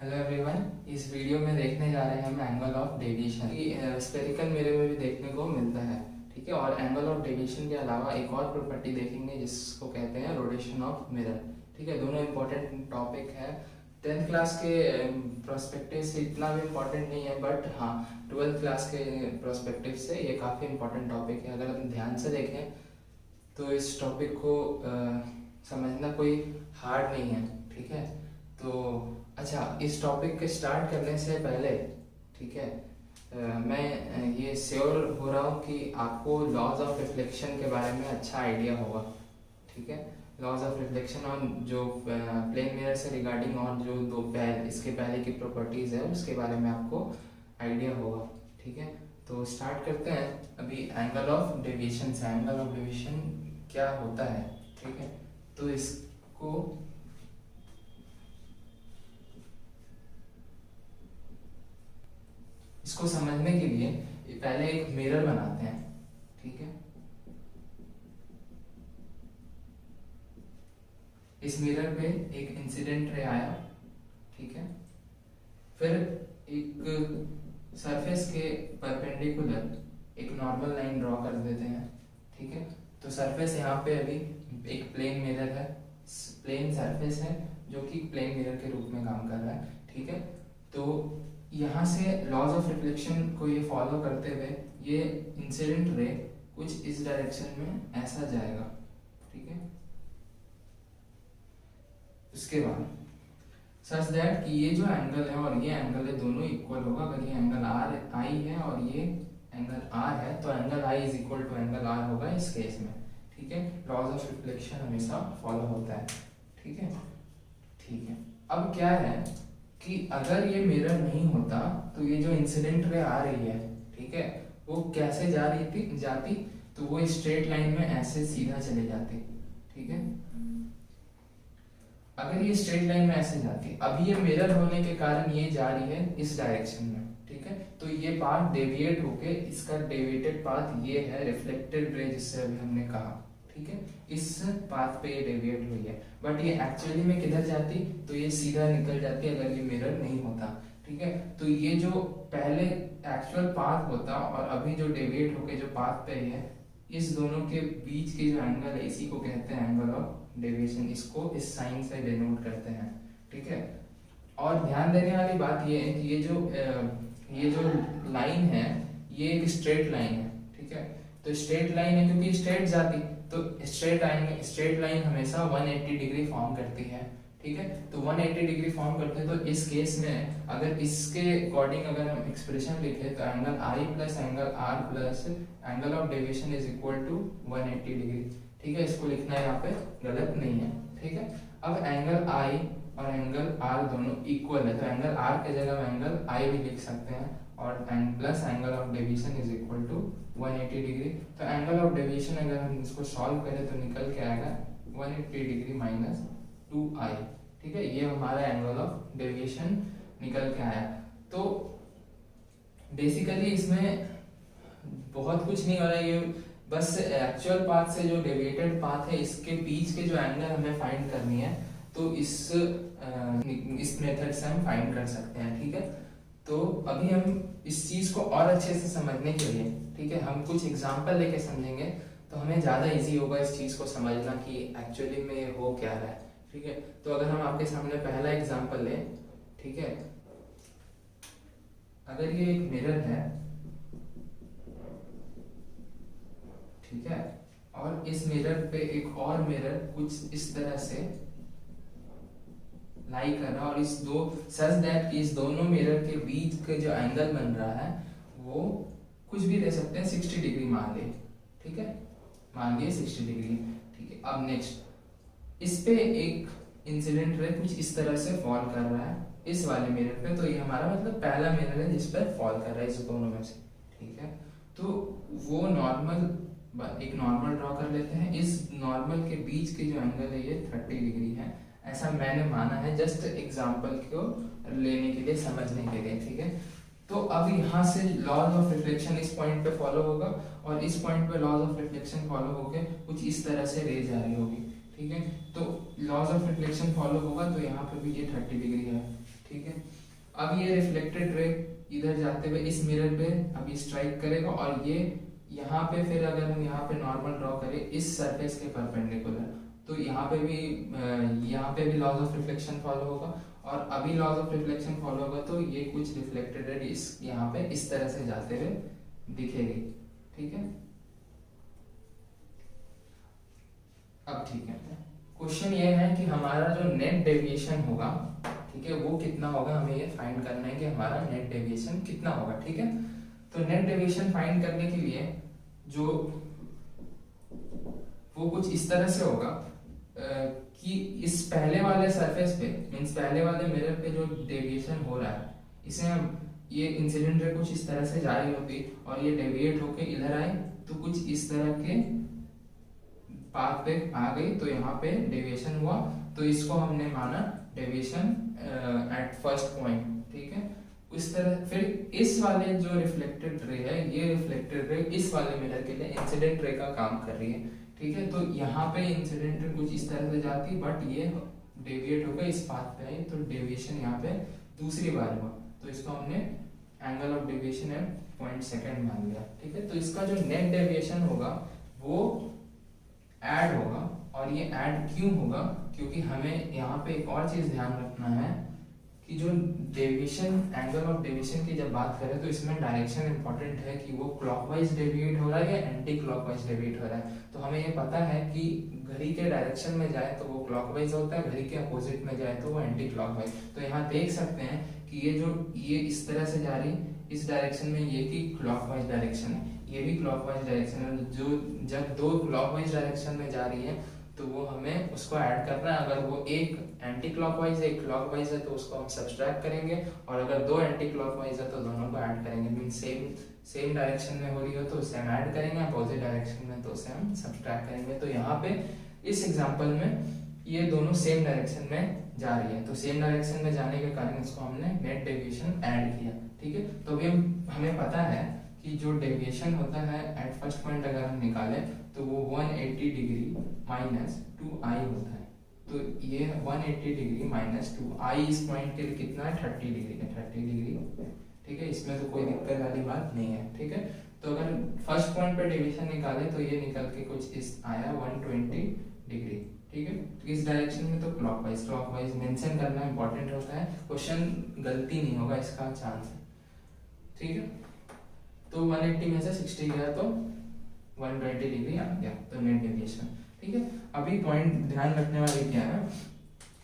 Hello everyone, इस video में देखने जा रहे हैं हम angle of deviation. Spherical mirror में भी देखने को मिलता है, ठीक है। और एंगल ऑफ डेविएशन के अलावा एक और प्रॉपर्टी देखेंगे जिसको कहते हैं रोटेशन ऑफ मिरर, ठीक है। दोनों इंपॉर्टेंट टॉपिक है। 10th क्लास के प्रोस्पेक्टिव से इतना भी इम्पोर्टेंट नहीं है, बट हाँ 12th क्लास के प्रोस्पेक्टिव से ये काफ़ी इंपॉर्टेंट टॉपिक है। अगर हम ध्यान से देखें तो इस टॉपिक को समझना कोई हार्ड नहीं है, ठीक है। तो अच्छा, इस टॉपिक के स्टार्ट करने से पहले, ठीक है, मैं ये श्योर हो रहा हूँ कि आपको लॉज ऑफ रिफ्लेक्शन के बारे में अच्छा आइडिया होगा, ठीक है। लॉज ऑफ रिफ्लेक्शन और जो प्लेन मिरर से रिगार्डिंग और जो इसके पहले की प्रॉपर्टीज़ है उसके बारे में आपको आइडिया होगा, ठीक है। तो स्टार्ट करते हैं अभी एंगल ऑफ डेविएशन से। एंगल ऑफ डेविएशन क्या होता है, ठीक है। तो इसको समझने के लिए पहले एक मिरर बनाते हैं, ठीक है। इस मिरर पे एक इंसिडेंट रे आया, ठीक है। फिर एक सरफेस के परपेंडिकुलर एक नॉर्मल लाइन ड्रॉ कर देते हैं, ठीक है। तो सरफेस यहाँ पे अभी एक प्लेन मिरर है, प्लेन सरफेस है जो कि प्लेन मिरर के रूप में काम कर रहा है, ठीक है। तो यहाँ से लॉज ऑफ रिफ्लेक्शन को ये फॉलो करते हुए ये इंसिडेंट रे कुछ इस डायरेक्शन में ऐसा जाएगा, ठीक है। उसके बाद सच दैट कि ये जो एंगल है और ये एंगल है दोनों इक्वल होगा। अगर ये एंगल आर आई है और ये एंगल आर है तो angle i is equal to angle r होगा इस केस में, ठीक है। लॉज ऑफ रिफ्लेक्शन हमेशा फॉलो होता है, ठीक है, ठीक है। अब क्या है कि अगर ये मिरर नहीं होता तो ये जो इंसिडेंट रे आ रही है, ठीक है, वो कैसे जाती तो वो स्ट्रेट लाइन में ऐसे सीधा चले जाती, ठीक है। अगर ये स्ट्रेट लाइन में ऐसे जाती, अभी ये मिरर होने के कारण ये जा रही है इस डायरेक्शन में, ठीक है। तो ये पाथ डेविएट होके इसका डेविएटेड पाथ ये है रिफ्लेक्टेड रे जिससे अभी हमने कहा, ठीक है। इस पाथ पे ये डेविएट हुई है, बट ये एक्चुअली में किधर जाती तो ये सीधा निकल जाती अगर ये मिरर नहीं होता, ठीक है। तो ये जो पहले एक्चुअल पाथ होता और अभी जो डेविएट होके जो पाथ पे है, इस दोनों के बीच के जो एंगल है इसी को कहते हैं एंगल ऑफ डेविएशन। इसको इस साइन से डिनोट करते हैं, ठीक है। और ध्यान देने वाली बात ये है कि ये जो लाइन है ये एक स्ट्रेट लाइन है, ठीक है। तो स्ट्रेट लाइन है क्योंकि स्ट्रेट जाती, तो स्ट्रेट लाइन हमेशा 180 डिग्री फॉर्म करती है, ठीक है। तो 180 डिग्री फॉर्म करते हैं, तो इस केस में अगर इसके अकॉर्डिंग अगर हम एक्सप्रेशन लिखे तो angle i plus angle r plus angle of deviation is equal to 180 degree, ठीक है। इसको लिखना यहाँ पे गलत नहीं है, ठीक है। अब एंगल आई और एंगल आर दोनों इक्वल है, तो एंगल आर के जगह हम एंगल आई भी लिख सकते हैं और plus angle of deviation is equal to 180 degree. तो एंगल ऑफ डेविएशन अगर हम इसको सॉल्व करें तो निकल के आएगा 180 डिग्री माइनस 2i, ठीक है। ये हमारा एंगल ऑफ डेविएशन निकल के आया। तो बेसिकली इसमें बहुत कुछ नहीं हो रहा है, ये बस एक्चुअल पाथ से जो डेविएटेड पाथ है इसके बीच के जो एंगल हमें फाइंड करनी है, तो इस मेथड से हम फाइंड कर सकते हैं, ठीक है। तो अभी हम इस चीज को और अच्छे से समझने के लिए, ठीक है, हम कुछ एग्जांपल लेके समझेंगे तो हमें ज्यादा इजी होगा इस चीज को समझना कि एक्चुअली में हो क्या रहा है, ठीक है। तो अगर हम आपके सामने पहला एग्जांपल लें, ठीक है, अगर ये एक मिरर है, ठीक है, और इस मिरर पे एक और मिरर कुछ इस तरह से लाई कर रहा है और इस दो सच दैट कि इस दोनों मिरर के बीच के जो एंगल बन रहा है वो कुछ भी ले सकते हैं, 60 डिग्री मान लिए, ठीक है, मान लिए 60 डिग्री, ठीक है। अब नेक्स्ट इस पे एक इंसिडेंट रे कुछ इस तरह से फॉल कर रहा है इस वाले मिरर पे, तो ये हमारा मतलब पहला मिरर है जिस पर फॉल कर रहा है इस दोनों में से, ठीक है। तो वो एक नॉर्मल ड्रॉ कर लेते हैं। इस नॉर्मल के बीच के जो एंगल है ये 30 डिग्री है, ऐसा मैंने माना है जस्ट एग्जांपल को लेने के लिए, समझने के लिए, ठीक है। तो अब यहाँ से लॉज ऑफ रिफ्लेक्शन इस पॉइंट पे फॉलो होगा और इस पॉइंट पे लॉज ऑफ रिफ्लेक्शन फॉलो होके कुछ इस तरह से रे जा रही होगी, ठीक है। तो लॉज ऑफ रिफ्लेक्शन फॉलो होगा तो यहाँ पे भी ये 30 डिग्री है, ठीक है। अब ये रिफ्लेक्टेड रे इधर जाते हुए इस मिरर पे अभी स्ट्राइक करेगा और ये यहाँ पे फिर अगर हम यहाँ पे नॉर्मल ड्रॉ करें इस सरफेस के परपेंडिकुलर, तो यहाँ पे भी लॉज ऑफ रिफ्लेक्शन फॉलो होगा और अभी लॉज ऑफ रिफ्लेक्शन फॉलो होगा, तो ये कुछ रिफ्लेक्टेड रे इस यहाँ पे इस तरह से जाते हुए दिखेगी। ठीक है, अब ठीक है, क्वेश्चन ये है कि हमारा जो नेट डेविएशन होगा, ठीक है, वो कितना होगा, हमें ये फाइंड करना है कि हमारा नेट डेविएशन कितना होगा। ठीक है, तो नेट डेविएशन फाइंड करने के लिए जो वो कुछ इस तरह से होगा कि इस पहले वाले सरफेस पे मींस पहले वाले मिरर पे जो डेविएशन हो रहा है, इसे हम ये इंसिडेंट रे कुछ इस तरह से जा रही होती और ये डेविएट होके इधर आए तो कुछ इस तरह के पाथ पे आ गई, तो यहाँ पे डेविएशन हुआ, तो इसको हमने माना डेविएशन एट फर्स्ट पॉइंट। ठीक है, इस तरह फिर इस वाले जो रिफ्लेक्टेड रे है, ये रिफ्लेक्टेड रे इस वाले मिरर के लिए इंसिडेंट रे का काम कर रही है। ठीक है, तो यहाँ पे इंसिडेंट रे कुछ इस तरह से जाती, बट ये डेविएट होकर इस पाथ पे आई, तो डेविएशन यहाँ पे दूसरी बार हुआ, तो इसको हमने एंगल ऑफ डेविएशन है 0.2 मान लिया। ठीक है, तो इसका जो नेट डेविएशन होगा वो ऐड होगा, और ये ऐड क्यों होगा, क्योंकि हमें यहाँ पे एक और चीज ध्यान रखना है कि जो डेविएशन एंगल ऑफ डेविएशन की जब बात करें तो इसमें डायरेक्शन इंपॉर्टेंट है कि वो क्लॉकवाइज डेविएट हो रहा है या एंटी क्लॉकवाइज डेविएट हो रहा है। तो हमें ये पता है कि घड़ी के डायरेक्शन में जाए तो वो क्लॉकवाइज होता है, घड़ी के अपोजिट में जाए तो वो एंटी क्लॉकवाइज। तो यहाँ देख सकते हैं कि ये इस तरह से जा रही इस डायरेक्शन में, ये की क्लॉकवाइज डायरेक्शन है, ये भी क्लॉकवाइज डायरेक्शन है। जो जब दो क्लॉकवाइज डायरेक्शन में जा रही है तो वो हमें उसको ऐड करना है। अगर वो एक एंटी क्लॉकवाइज है एक क्लॉकवाइज है तो उसको हम सब्सट्रैक्ट करेंगे, और अगर दो एंटी क्लॉकवाइज है तो दोनों को ऐड करेंगे। मीन सेम डायरेक्शन में हो रही हो तो उसे हम ऐड करेंगे, अपोजिट डायरेक्शन में तो उसे हम सब्सट्रैक्ट करेंगे। तो यहाँ पे इस एग्जाम्पल में ये दोनों सेम डायरेक्शन में जा रही है, तो सेम डायरेक्शन में जाने के कारण इसको हमने नेट डेविएशन ऐड किया। ठीक है, तो अभी हमें पता है कि जो डेविएशन होता है एट फर्स्ट पॉइंट अगर हम निकालें तो वो 180 डिग्री माइनस 2i होता है। तो ये 180 डिग्री माइनस 2i इस पॉइंट के लिए कितना है 30 डिग्री है, 30 डिग्री। ठीक है, इसमें तो कोई दिक्कत वाली बात नहीं है। ठीक है, तो अगर फर्स्ट पॉइंट पे डेविएशन निकाले तो ये निकल के कुछ इस आया 120 डिग्री। ठीक है, तो इस डायरेक्शन में तो क्लॉकवाइज मेंशन करना इंपॉर्टेंट होता है, क्वेश्चन गलती नहीं होगा इसका चांस है। ठीक है, तो 180 में से 60 गया तो 120 डिग्री आ गया, तो नेट डेविएशन। ठीक है, अभी पॉइंट ध्यान रखने वाली क्या है,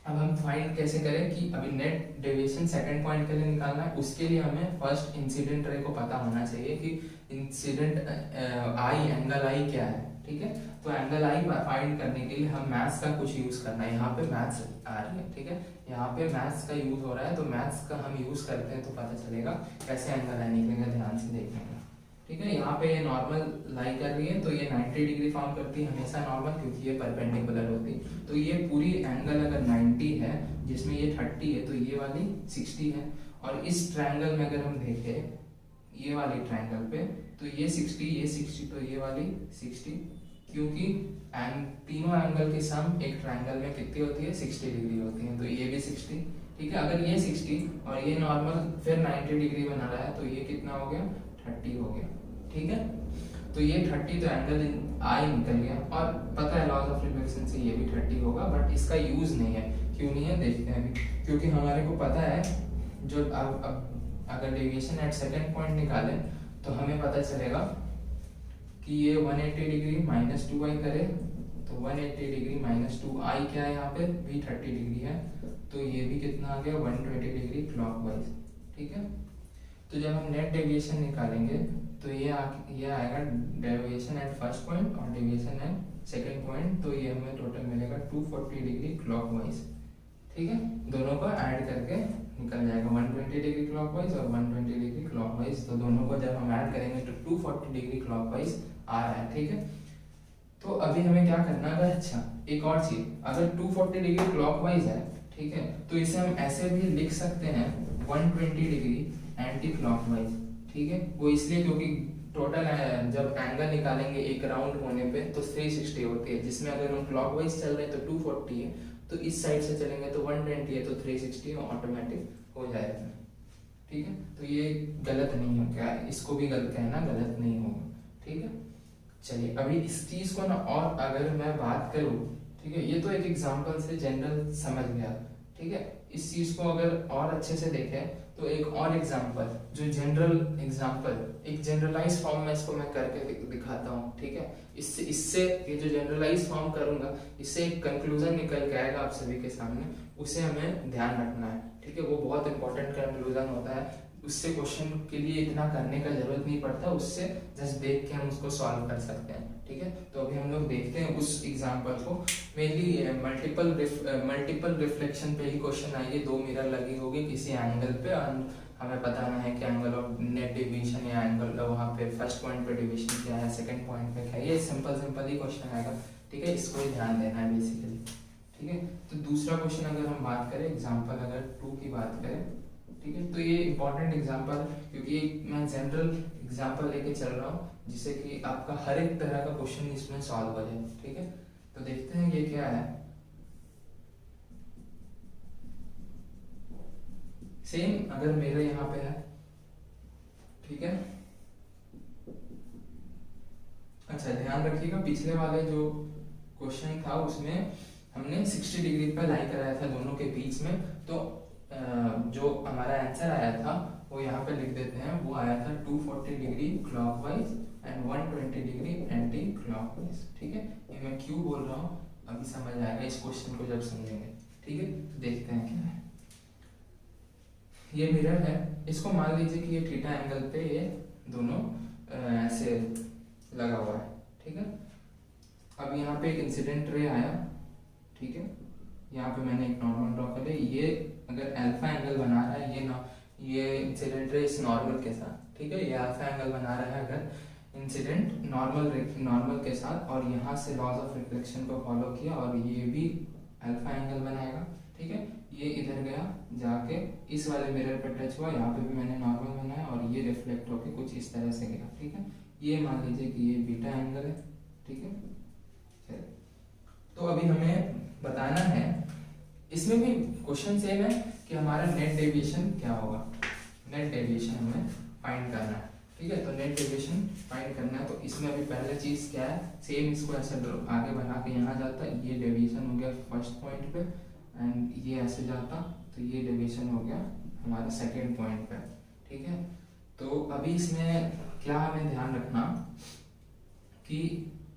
अब हम फाइंड कैसे करें कि अभी नेट डेविएशन सेकंड पॉइंट के लिए निकालना है, उसके लिए हमें फर्स्ट इंसिडेंट रे को पता होना चाहिए कि इंसिडेंट आई एंगल आई क्या है। ठीक है, तो एंगल आई फाइंड करने के लिए हम मैथ्स का कुछ यूज करना है। यहाँ पे मैथ्स आ रही है, ठीक है, यहाँ पे मैथ्स का यूज हो रहा है, तो मैथ्स का हम यूज करते हैं तो पता चलेगा कैसे एंगल आई निकलेगा, ध्यान से देखने का। ठीक है, यहाँ पे ये नॉर्मल लाई कर रही है तो ये 90 डिग्री फॉर्म करती है हमेशा नॉर्मल, क्योंकि ये परपेंडिकुलर होती है। तो ये पूरी एंगल अगर 90 है जिसमें ये 30 है तो ये वाली 60 है, और इस ट्रायंगल में अगर हम देखें ये वाली ट्रायंगल पे तो ये 60 तो ये वाली 60, क्योंकि तीनों एंगल की सम एक ट्रायंगल में कितनी होती है 60 डिग्री होती है, तो ये भी 60। ठीक है, अगर ये 60 और ये नॉर्मल फिर 90 डिग्री बना रहा है तो ये कितना हो गया 30 हो गया। ठीक है, तो ये 30 तो एंगल आई निकल गया, और पता है लॉज ऑफ रिफ्लेक्शन से ये भी 30 होगा, बट इसका यूज नहीं है। क्यों नहीं है देखते हैं अभी, क्योंकि हमारे को पता है जो अब अगर डेविएशन एट सेकंड पॉइंट निकालें तो हमें पता चलेगा कि ये 180 डिग्री माइनस 2i करे तो 180 डिग्री माइनस 2i क्या है, यहाँ पे भी 30 डिग्री है, तो ये भी कितना आ गया 120 डिग्री क्लॉकवाइज। ठीक है, तो जब हम नेट डेविएशन निकालेंगे तो ये आएगा डेविएशन एट फर्स्ट पॉइंट और डेविएशन एट सेकंड पॉइंट, तो ये हमें टोटल मिलेगा 240 डिग्री क्लॉकवाइज। ठीक है, दोनों को ऐड करके निकल जाएगा 120 डिग्री क्लॉकवाइज और 120 डिग्री क्लॉकवाइज, तो दोनों को जब हम ऐड करेंगे तो 240 डिग्री क्लॉकवाइज आ रहा है। ठीक है, तो अभी हमें क्या करना है, अच्छा एक और चीज, अगर 240 डिग्री क्लॉकवाइज है, ठीक है, तो इसे हम ऐसे भी लिख सकते हैं 120 डिग्री एंटी क्लॉकवाइज। ठीक है, वो इसलिए क्योंकि टोटल जब एंगल निकालेंगे एक राउंड होने पे तो 360 होती है, जिसमें अगर हम क्लॉकवाइज चल रहे हैं तो 240 है, तो इस साइड से चलेंगे तो 120 है तो 360 ऑटोमेटिक हो जाएगा। ठीक है, तो ये गलत नहीं हो, क्या इसको भी गलत कहना गलत नहीं होगा, ठीक है। चलिए अभी इस चीज को ना और अगर मैं बात करूँ, ठीक है, ये तो एक एग्जांपल से जनरल समझ गया, ठीक है। इस चीज को अगर और अच्छे से देखें तो एक और एग्जांपल जो जनरल एग्जांपल, एक जनरलाइज फॉर्म में इसको मैं करके दिखाता हूँ, ठीक है। इससे इससे ये जो जनरलाइज फॉर्म करूंगा इससे एक कंक्लूजन निकल के आएगा आप सभी के सामने, उसे हमें ध्यान रखना है, ठीक है। वो बहुत इंपॉर्टेंट कंक्लूजन होता है, उससे क्वेश्चन के लिए इतना करने का जरूरत नहीं पड़ता, उससे जस्ट देख के हम उसको सॉल्व कर सकते हैं, ठीक है। तो अभी हम लोग देखते हैं उस एग्जांपल को। मेनली मल्टीपल रिफ्लेक्शन पे ही क्वेश्चन आएगी, दो मिरर लगी होगी किसी एंगल पे, हमें बताना है कि एंगल ऑफ नेट डेविएशन या एंगल वहाँ पे फर्स्ट पॉइंट पे डेविएशन क्या है, सेकंड पॉइंट पे क्या है, ये सिंपल ही क्वेश्चन आएगा, ठीक है। इसको ही ध्यान देना है बेसिकली, ठीक है। तो दूसरा क्वेश्चन अगर हम बात करें एग्जाम्पल अगर 2 की बात करें, ठीक है, तो ये इंपॉर्टेंट एग्जाम्पल क्योंकि मैं जनरल एग्जाम्पल लेके चल रहा हूँ जिससे कि आपका हर एक तरह का क्वेश्चन इसमें सॉल्व हो जाए, ठीक है। तो देखते हैं ये क्या है। सेम अगर मेरे यहाँ पे है, ठीक है। अच्छा ध्यान रखिएगा पिछले वाले जो क्वेश्चन था उसमें हमने 60 डिग्री पर लाई कराया था दोनों के बीच में, तो जो हमारा आंसर आया था वो यहाँ पे लिख देते हैं, वो आया था 240 degree clockwise and 120 degree anti clockwise, ठीक है। ये मैं क्यों बोल रहा हूँ अभी समझ आएगा इस क्वेश्चन को जब समझेंगे, ठीक है। तो देखते हैं क्या है। ये मिरर है, इसको मान लीजिए कि ये थीटा एंगल पे ये दोनों ऐसे लगा हुआ है, ठीक है। अब यहाँ पे एक इंसिडेंट रे आया, ठीक है, यहाँ पे मैंने एक नॉर्मल ड्रॉ कर लिया, ये अगर अल्फा एंगल बना रहा है ये इंसिडेंट रे इस नॉर्मल के साथ, ठीक है, ये अल्फा एंगल बना रहा है अगर इंसिडेंट नॉर्मल के साथ, और यहाँ से लॉज ऑफ रिफ्लेक्शन को फॉलो किया और ये भी अल्फा एंगल बनाएगा, ठीक है। ये इधर गया जाके इस वाले मिरर पर टच हुआ, यहाँ पे भी मैंने नॉर्मल बनाया और ये रिफ्लेक्ट होके कुछ इस तरह से गया, ठीक है। ये मान लीजिए कि ये बीटा एंगल है, ठीक है। चलिए तो अभी हमें बताना है, इसमें भी क्वेश्चन सेम है कि हमारा नेट डेविएशन क्या होगा, नेट डेविएशन हमें फाइंड करना है, ठीक है। तो नेट डेविएशन फाइंड करना है, तो इसमें अभी पहले चीज क्या है, सेम इसको ऐसे आगे बना के यहाँ जाता है, ये डेविएशन हो गया फर्स्ट पॉइंट पे एंड ये ऐसे जाता, तो ये डेविएशन हो गया हमारा सेकेंड पॉइंट पे, ठीक है। तो अभी इसमें क्या हमें ध्यान रखना कि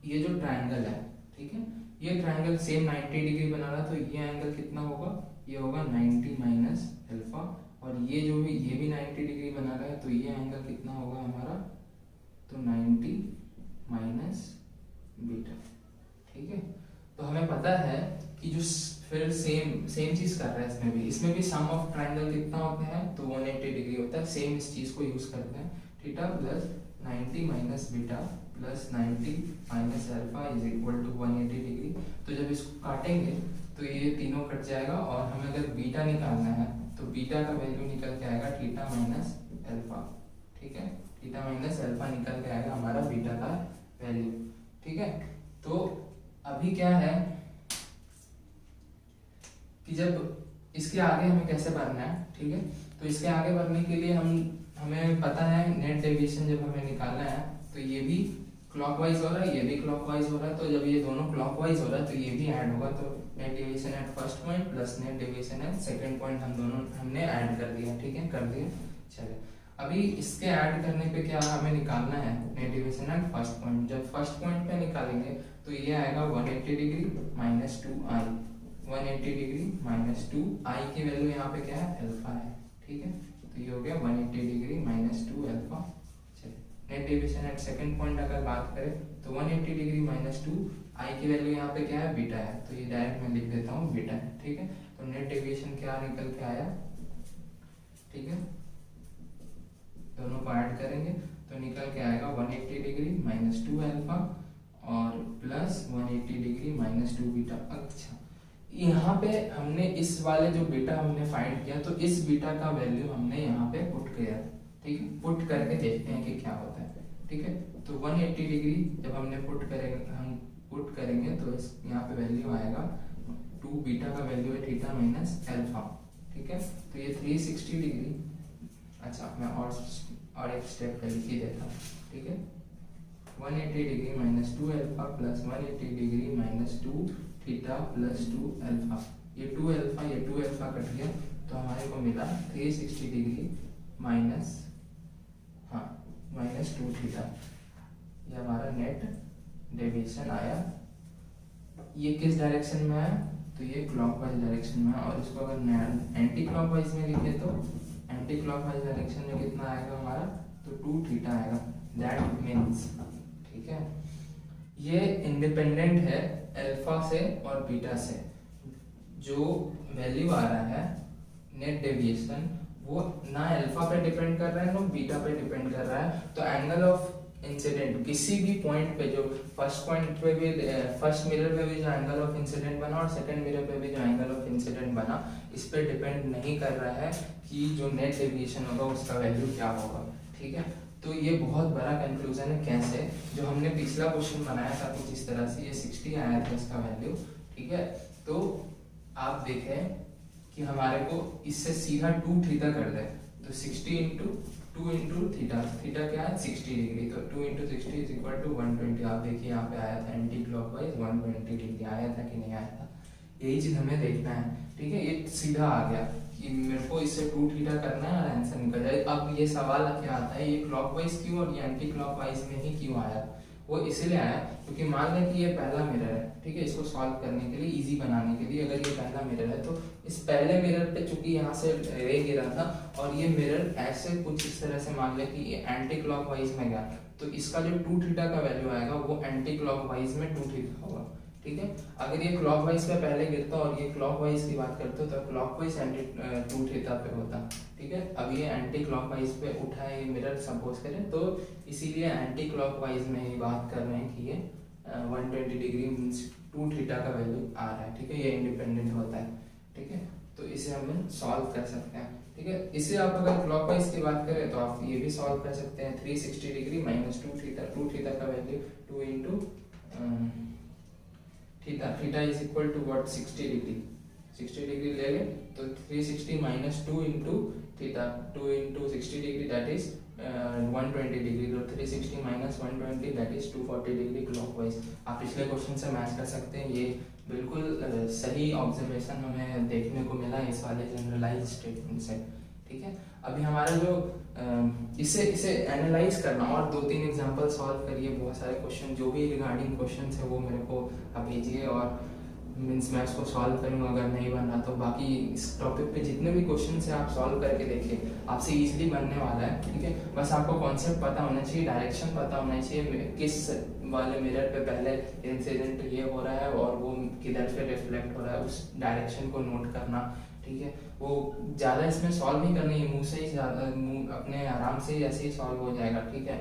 ये जो ट्रायंगल है, ठीक है, ये ट्रायंगल सेम 90 डिग्री बना रहा, तो ये एंगल कितना होगा, ये होगा 90 माइनस अल्फा, और ये जो भी ये भी 90 डिग्री बना रहा है, तो ये एंगल कितना होगा हमारा, तो 90 माइनस बीटा, ठीक है। तो हमें पता है कि जो फिर सेम चीज कर रहा है इसमें भी सम ऑफ ट्रायंगल कितना होता है, तो 180 डिग्री होता है, सेम इस चीज को यूज करते हैं, theta plus 90 minus beta plus 90 minus alpha is equal to 180 degree. तो जब इसको काटेंगे तो ये तीनों कट जाएगा, और हमें अगर बीटा निकालना है तो बीटा का वैल्यू निकल के आएगा थीटा माइनस अल्फा, ठीक है, थीटा माइनस अल्फा निकल के आएगा हमारा बीटा का वैल्यू, ठीक है। तो अभी क्या है कि जब इसके आगे हमें कैसे बढ़ना है, ठीक है, तो इसके आगे बढ़ने के लिए हमें पता है नेट डेविएशन जब हमें निकालना है तो ये भी क्लॉकवाइज हो रहा है, ये भी क्लॉकवाइज हो रहा है, तो जब ये दोनों क्लॉकवाइज हो रहा है तो ये भी ऐड होगा, तो net deviation at first point plus net deviation at second point हमने ऐड कर दिया, ठीक है, कर दिया। चलिए अभी इसके ऐड करने पे क्या हमें निकालना है, net deviation at first point, जब फर्स्ट पॉइंट पे निकालेंगे तो ये आएगा 180 degree minus 2i, 180 degree minus 2i की वैल्यू यहाँ पे क्या है, अल्फा है, ठीक है। तो ये हो गया 180 degree minus 2 alpha. Net deviation at second point अगर बात करें तो 180 डिग्री माइनस 2 आई की वैल्यू यहाँ पे क्या है, बीटा है, तो ये डायरेक्ट मैं लिख देता हूँ बीटा है, ठीक है। तो नेट डेविएशन क्या निकल के आया, ठीक है, दोनों को ऐड करेंगे तो निकल के आएगा 180 डिग्री माइनस 2 अल्फा और प्लस 180 डिग्री माइनस 2 बीटा। अच्छा यहाँ पे हमने इस वाले जो बीटा हमने फाइंड किया, तो इस बीटा का वैल्यू हमने यहाँ पे पुट किया, ठीक है, पुट करके देखते हैं कि क्या होता है, ठीक है। तो 180 डिग्री जब हमने पुट करेंगे तो इस यहाँ पे वैल्यू आएगा 2 बीटा का वैल्यू है थीटा माइनस अल्फा, ठीक है। तो ये 360 डिग्री अच्छा मैं और एक स्टेप पे लिख ही देता हूँ, ठीक है। 180 degree minus 2 alpha plus 180 degree minus 2 theta plus 2 alpha, ये 2 अल्फा ये 2 अल्फा कट गया तो हमारे को मिला 360 डिग्री माइनस माइनस 2 थीटा, ये हमारा नेट डेविएशन आया। ये किस डायरेक्शन में आया, तो ये क्लॉकवाइज डायरेक्शन में, और इसको अगर एंटी क्लॉकवाइज में लिखे तो एंटी क्लॉकवाइज डायरेक्शन में कितना आएगा हमारा, तो 2 थीटा आएगा। दैट मीन्स, ठीक है, ये इंडिपेंडेंट है अल्फा से और बीटा से। जो वैल्यू आ रहा है नेट डेविएशन वो ना अल्फा पे डिपेंड कर रहा है ना बीटा पे डिपेंड कर रहा है। तो एंगल ऑफ इंसिडेंट किसी भी पॉइंट पे, जो फर्स्ट पॉइंट पे भी, फर्स्ट मिरर पे भी जो एंगल ऑफ इंसिडेंट बना और सेकंड मिरर पे भी जो एंगल ऑफ इंसिडेंट बना, इस पे डिपेंड नहीं कर रहा है कि जो नेट डेविएशन होगा उसका वैल्यू क्या होगा, ठीक है। तो ये बहुत बड़ा कंक्लूजन है। कैसे, जो हमने पिछला क्वेश्चन बनाया था कुछ इस तरह से, ये 60 आया था इसका वैल्यू, ठीक है। तो आप देखें कि हमारे को इससे सीधा 2 थीटा कर दे तो 60 इंटू 2 इंटू थीटा, थीटा क्या है 60 डिग्री, तो 2 इंटू 60 इज इक्वल टू 120। आप देखिए यहाँ पे आया था एंटी क्लॉकवाइज 120 डिग्री आया था कि नहीं आया था, यही चीज हमें देखना है, ठीक है। ये सीधा आ गया कि मेरे को इससे 2 थीटा करना है और आंसर निकल जाए। अब ये सवाल क्या आता है, ये क्लॉकवाइज क्यों और ये एंटी क्लॉकवाइज में ही क्यों आया, वो इसीलिए आया क्योंकि मान लें कि ये पहला मिरर है, ठीक है। इसको सॉल्व करने के लिए, इजी बनाने के लिए, अगर ये पहला मिरर है तो इस पहले मिरर पे चूंकि यहाँ से रे गिरा था और ये मिरर ऐसे कुछ इस तरह से मान लें कि ये एंटी क्लॉकवाइज में गया, तो इसका जो 2 थीटा का वैल्यू आएगा वो एंटी क्लॉकवाइज में 2 थीटा होगा, ठीक है। अगर ये क्लॉकवाइज पे पहले गिरता और ये क्लॉकवाइज की बात करते हो तो क्लॉकवाइज एंटी 2 थीटा पे होता, ठीक है। अब ये एंटी क्लॉकवाइज पे उठा है ये मिरर सपोज करें, तो इसीलिए एंटी क्लॉकवाइज में ही बात कर रहे हैं कि ये 120 डिग्री मीन्स 2 थीटा का वैल्यू आ रहा है, ठीक है। ये इंडिपेंडेंट होता है, ठीक है। तो इसे हम सॉल्व कर सकते हैं, ठीक है। इसे आप अगर क्लॉकवाइज की बात करें तो आप ये भी सॉल्व कर सकते हैं। 360 डिग्री माइनस 2 थीटा का value 2 into theta, theta is equal to what 60 degree, 60 degree ले लें तो 360 minus 2 into theta, 2 into 60 degree that is 120 degree, तो 360 minus 120 that is 240 degree clockwise. आप पिछले क्वेश्चन से मैच कर सकते हैं, ये बिल्कुल सही ऑब्जर्वेशन हमें देखने को मिला इस वाले जनरलाइज स्टेटमेंट से, ठीक है। अभी हमारा जो इसे एनालाइज करना और 2-3 एग्जांपल सॉल्व करिए, बहुत सारे क्वेश्चन जो भी रिगार्डिंग क्वेश्चन है वो मेरे को आप भेजिए और मीन्स मैं इसको सॉल्व करूँगा अगर नहीं बन रहा तो। बाकी इस टॉपिक पे जितने भी क्वेश्चन है आप सॉल्व करके देखिए, आपसे इजीली बनने वाला है, ठीक है। बस आपको कॉन्सेप्ट पता होना चाहिए, डायरेक्शन पता होना चाहिए, किस वाले मिरर पे पहले इंसिडेंट ये हो रहा है और वो किधर से रिफ्लेक्ट हो रहा है, उस डायरेक्शन को नोट करना, ठीक है। वो ज़्यादा इसमें सॉल्व नहीं करनी है, मुँह से ही ज़्यादा, मुँह अपने आराम से ही ऐसे ही सॉल्व हो जाएगा, ठीक है।